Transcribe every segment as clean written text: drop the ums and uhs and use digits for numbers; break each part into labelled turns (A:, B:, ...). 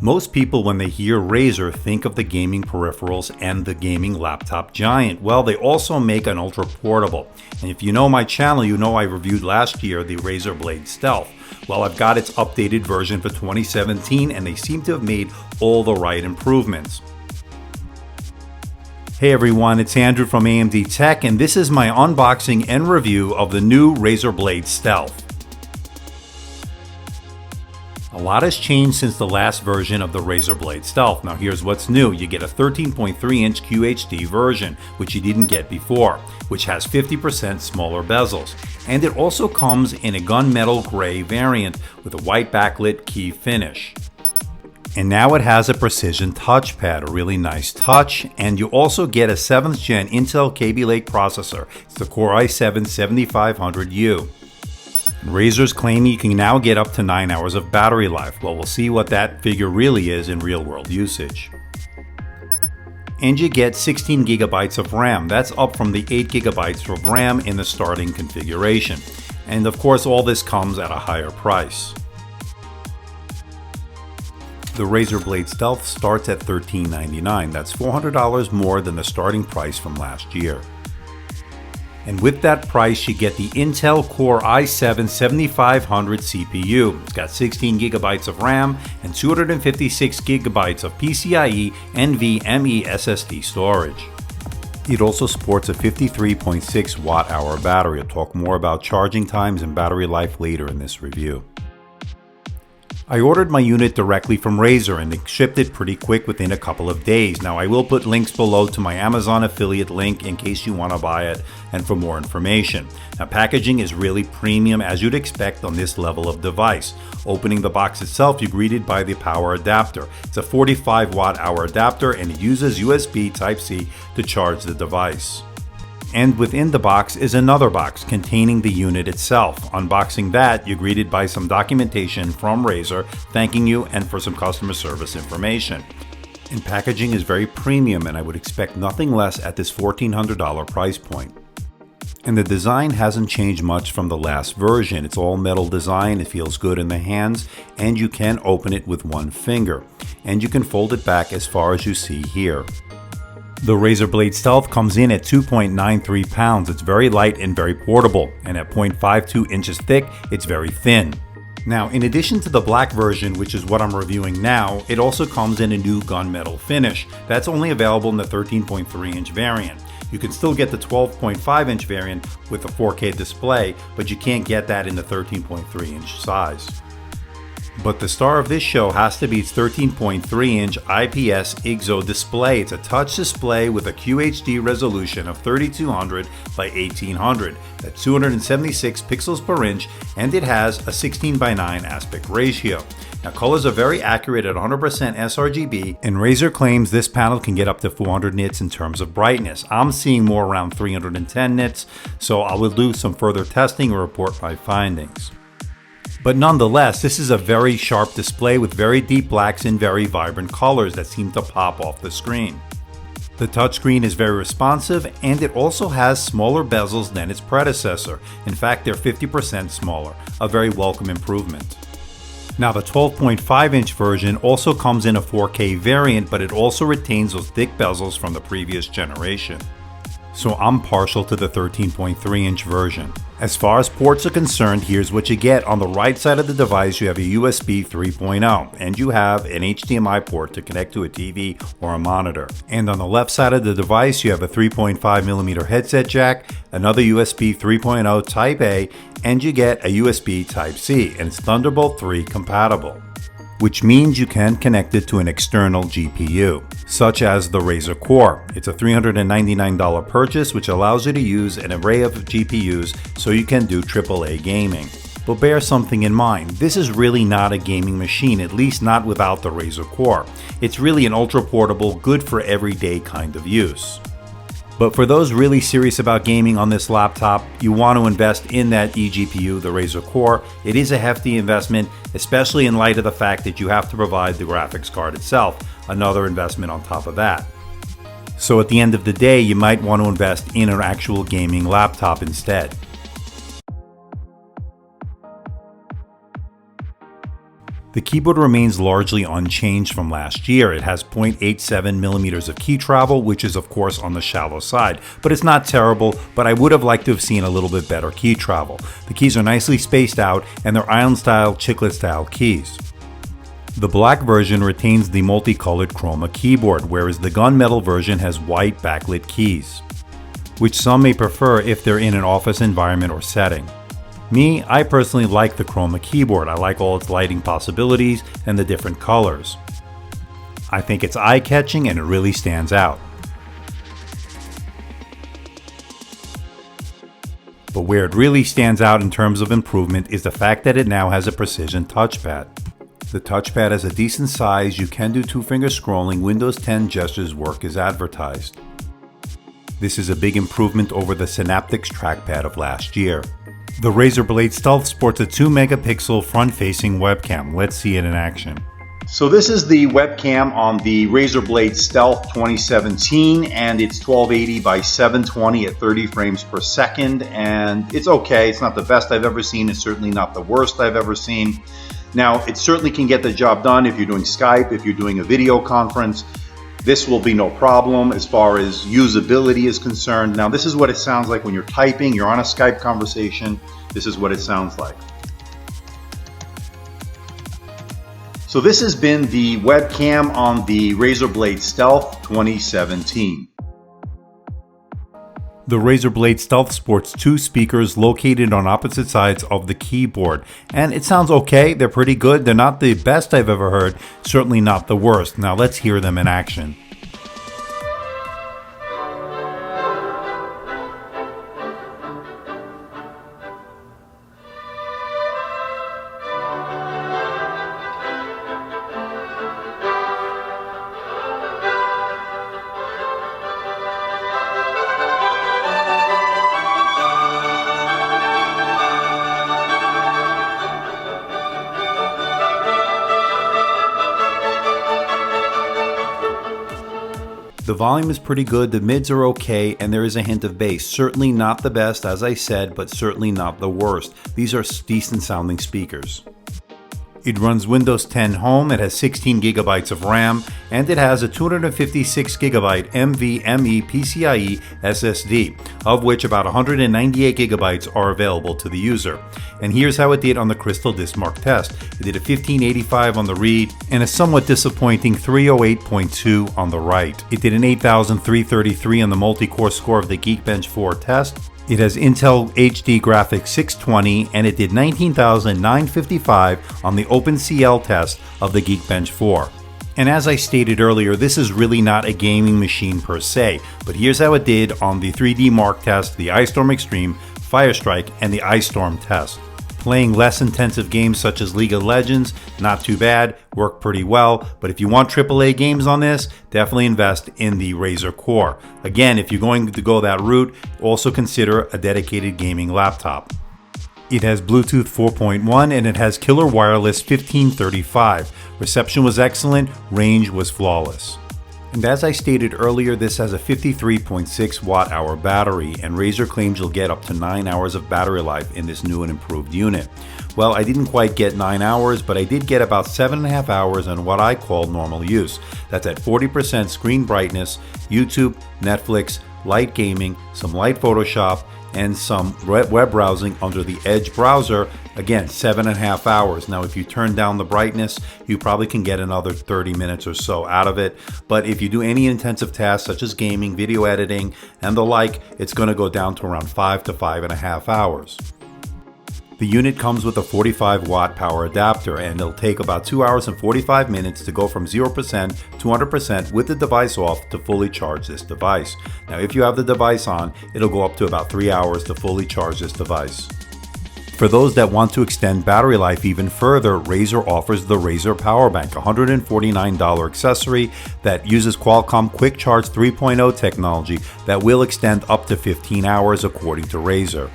A: Most people, when they hear Razer, think of the gaming peripherals and the gaming laptop giant. Well, they also make an ultra portable. And if you know my channel, you know I reviewed last year the Razer Blade Stealth. Well, I've got its updated version for 2017, and they seem to have made all the right improvements. Hey everyone, it's Andrew from AMD Tech, and this is my unboxing and review of the new Razer Blade Stealth. A lot has changed since the last version of the Razer Blade Stealth. Now here's what's new. You get a 13.3-inch QHD version, which you didn't get before, which has 50% smaller bezels. And it also comes in a gunmetal gray variant with a white backlit key finish. And now it has a precision touchpad, a really nice touch, and you also get a 7th gen Intel Kaby Lake processor. It's the Core i7-7500U. Razer's claiming you can now get up to 9 hours of battery life. Well, we'll see what that figure really is in real-world usage. And you get 16 gigabytes of RAM. That's up from the 8 gigabytes of RAM in the starting configuration. And of course, all this comes at a higher price. The Razer Blade Stealth starts at $1399. That's $400 more than the starting price from last year. And with that price, you get the Intel Core i7-7500 CPU. It's got 16 gigabytes of RAM and 256 gigabytes of PCIe NVMe SSD storage. It also sports a 53.6 watt-hour battery. I'll talk more about charging times and battery life later in this review. I ordered my unit directly from Razer and they shipped it pretty quick within a couple of days. Now I will put links below to my Amazon affiliate link in case you want to buy it and for more information. Now packaging is really premium as you'd expect on this level of device. Opening the box itself, you're greeted by the power adapter. It's a 45 watt-hour adapter and it uses USB Type-C to charge the device. And within the box is another box containing the unit itself. Unboxing that, you're greeted by some documentation from Razer thanking you and for some customer service information. And packaging is very premium and I would expect nothing less at this $1,400 price point. And the design hasn't changed much from the last version. It's all metal design, it feels good in the hands, and you can open it with one finger. And you can fold it back as far as you see here. The Razer Blade Stealth comes in at 2.93 pounds. It's very light and very portable, and at 0.52 inches thick, it's very thin. Now, in addition to the black version, which is what I'm reviewing now, it also comes in a new gunmetal finish. That's only available in the 13.3-inch variant. You can still get the 12.5-inch variant with a 4K display, but you can't get that in the 13.3-inch size. But the star of this show has to be its 13.3-inch IPS IGZO display. It's a touch display with a QHD resolution of 3200 by 1800. That's 276 pixels per inch, and it has a 16:9 aspect ratio. Now colors are very accurate at 100% sRGB, and Razer claims this panel can get up to 400 nits in terms of brightness. I'm seeing more around 310 nits, so I will do some further testing and report my findings. But nonetheless, this is a very sharp display with very deep blacks and very vibrant colors that seem to pop off the screen. The touchscreen is very responsive and it also has smaller bezels than its predecessor. In fact, they're 50% smaller, a very welcome improvement. Now the 12.5-inch version also comes in a 4K variant, but it also retains those thick bezels from the previous generation. So I'm partial to the 13.3-inch version. As far as ports are concerned, here's what you get. On the right side of the device, you have a USB 3.0, and you have an HDMI port to connect to a TV or a monitor. And on the left side of the device, you have a 3.5mm headset jack, another USB 3.0 Type A, and you get a USB Type-C, and it's Thunderbolt 3 compatible, which means you can connect it to an external GPU, such as the Razer Core. It's a $399 purchase, which allows you to use an array of GPUs so you can do AAA gaming. But bear something in mind, this is really not a gaming machine, at least not without the Razer Core. It's really an ultra portable, good for everyday kind of use. But for those really serious about gaming on this laptop, you want to invest in that eGPU, the Razer Core. It is a hefty investment, especially in light of the fact that you have to provide the graphics card itself, another investment on top of that. So at the end of the day, you might want to invest in an actual gaming laptop instead. The keyboard remains largely unchanged from last year. It has 0.87 millimeters of key travel, which is of course on the shallow side, but it's not terrible, but I would have liked to have seen a little bit better key travel. The keys are nicely spaced out and they're island style, chiclet style keys. The black version retains the multicolored chroma keyboard, whereas the gunmetal version has white backlit keys, which some may prefer if they're in an office environment or setting. Me, I personally like the chroma keyboard. I like all its lighting possibilities and the different colors. I think it's eye-catching and it really stands out. But where it really stands out in terms of improvement is the fact that it now has a precision touchpad. The touchpad has a decent size, you can do two-finger scrolling, Windows 10 gestures work as advertised. This is a big improvement over the Synaptics trackpad of last year. The Razer Blade Stealth sports a 2-megapixel front-facing webcam. Let's see it in action. So this is the webcam on the Razer Blade Stealth 2017, and it's 1280 by 720 at 30 frames per second, and it's okay. It's not the best I've ever seen. It's certainly not the worst I've ever seen. Now, it certainly can get the job done if you're doing Skype, if you're doing a video conference. This will be no problem as far as usability is concerned. Now, this is what it sounds like when you're typing, you're on a Skype conversation. This is what it sounds like. So this has been the webcam on the Razer Blade Stealth 2017. The Razer Blade Stealth sports 2 speakers located on opposite sides of the keyboard, and it sounds okay. They're pretty good. They're not the best I've ever heard, certainly not the worst. Now let's hear them in action. The volume is pretty good, the mids are okay, and there is a hint of bass. Certainly not the best, as I said, but certainly not the worst. These are decent sounding speakers. It runs Windows 10 Home, it has 16 gigabytes of RAM, and it has a 256 gigabyte NVMe PCIe SSD, of which about 198 gigabytes are available to the user. And here's how it did on the Crystal Disk Mark test. It did a 1585 on the read and a somewhat disappointing 308.2 on the write. It did an 8333 on the multi-core score of the Geekbench 4 test. It has Intel HD graphics 620 and it did 19,955 on the OpenCL test of the Geekbench 4. And as I stated earlier, this is really not a gaming machine per se, but here's how it did on the 3D Mark test, the Ice Storm Extreme, Firestrike, and the Ice Storm test. Playing less intensive games such as League of Legends, not too bad, worked pretty well, but if you want AAA games on this, definitely invest in the Razer Core. Again, if you're going to go that route, also consider a dedicated gaming laptop. It has Bluetooth 4.1 and it has Killer Wireless 1535. Reception was excellent, range was flawless. And as I stated earlier, this has a 53.6 watt-hour battery, and Razer claims you'll get up to 9 hours of battery life in this new and improved unit. Well, I didn't quite get 9 hours, but I did get about 7.5 hours on what I call normal use. That's at 40% screen brightness, YouTube, Netflix, light gaming, some light Photoshop, and some web browsing under the Edge browser. Again, 7.5 hours. Now, if you turn down the brightness, you probably can get another 30 minutes or so out of it. But if you do any intensive tasks such as gaming, video editing, and the like, it's going to go down to around 5 to 5.5 hours. The unit comes with a 45 watt power adapter, and it'll take about 2 hours and 45 minutes to go from 0% to 100% with the device off to fully charge this device. Now, if you have the device on, it'll go up to about 3 hours to fully charge this device. For those that want to extend battery life even further, Razer offers the Razer Power Bank, a $149 accessory that uses Qualcomm Quick Charge 3.0 technology that will extend up to 15 hours according to Razer.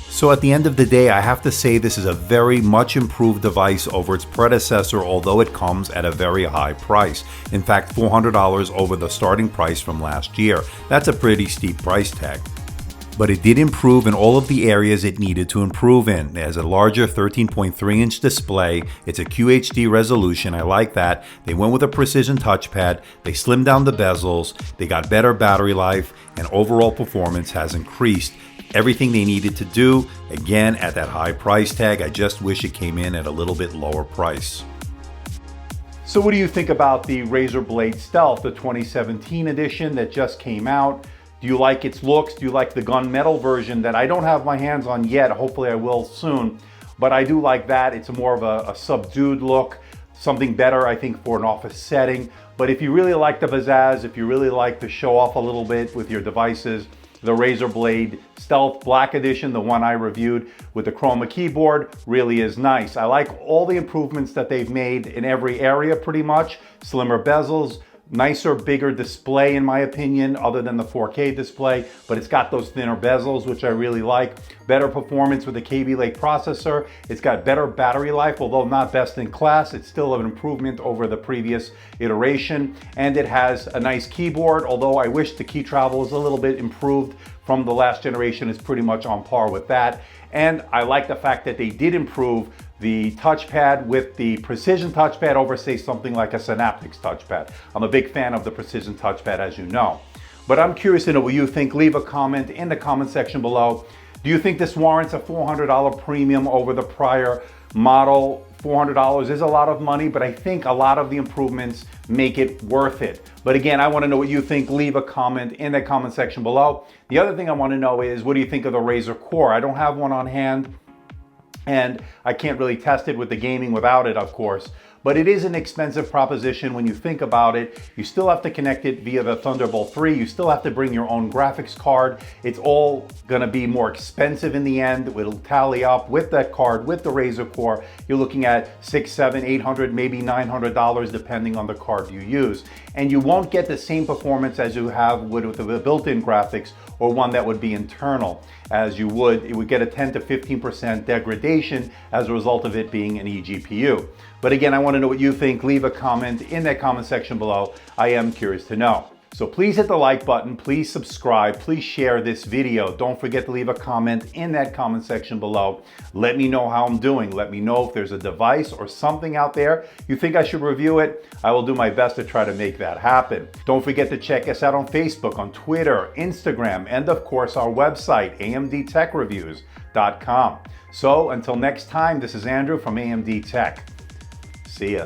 A: So at the end of the day, I have to say this is a very much improved device over its predecessor, although it comes at a very high price. In fact, $400 over the starting price from last year. That's a pretty steep price tag. but it did improve in all of the areas it needed to improve in. It has a larger 13.3-inch display. It's a QHD resolution. I like that. They went with a precision touchpad. They slimmed down the bezels. They got better battery life, and overall performance has increased. Everything they needed to do, again, at that high price tag. I just wish it came in at a little bit lower price. So what do you think about the Razer Blade Stealth, the 2017 edition that just came out? Do you like its looks? Do you like the gunmetal version that I don't have my hands on yet? Hopefully I will soon. But I do like that. It's more of a subdued look, something better, I think, for an office setting. But if you really like the pizzazz, if you really like to show off a little bit with your devices, the Razer Blade Stealth Black Edition, the one I reviewed with the Chroma keyboard, really is nice. I like all the improvements that they've made in every area pretty much. Slimmer bezels, nicer, bigger display in my opinion, other than the 4K display, but it's got those thinner bezels, which I really like. Better performance with the Kaby Lake processor. It's got better battery life, although not best in class. It's still an improvement over the previous iteration. And it has a nice keyboard, although I wish the key travel was a little bit improved from the last generation. It's pretty much on par with that. And I like the fact that they did improve the touchpad with the precision touchpad over, say, something like a Synaptics touchpad. I'm a big fan of the precision touchpad, as you know. But I'm curious to know what you think. Leave a comment in the comment section below. Do you think this warrants a $400 premium over the prior model? $400 is a lot of money, but I think a lot of the improvements make it worth it. But again, I want to know what you think. Leave a comment in the comment section below. The other thing I want to know is, what do you think of the Razer Core? I don't have one on hand, and I can't really test it with the gaming without it, of course. But it is an expensive proposition when you think about it. You still have to connect it via the Thunderbolt 3. You still have to bring your own graphics card. It's all gonna be more expensive in the end. It'll tally up with that card, with the Razer Core. You're looking at $600, $700, $800, maybe $900, depending on the card you use. And you won't get the same performance as you have with the built-in graphics, or one that would be internal, as you would. It would get a 10 to 15% degradation as a result of it being an eGPU. But again, I want to know what you think. Leave a comment in that comment section below. I am curious to know. So please hit the like button, please subscribe, please share this video. Don't forget to leave a comment in that comment section below. Let me know how I'm doing. Let me know if there's a device or something out there you think I should review it. I will do my best to try to make that happen. Don't forget to check us out on Facebook, on Twitter, Instagram, and of course our website, amdtechreviews.com. So until next time, this is Andrew from AMD Tech. See ya.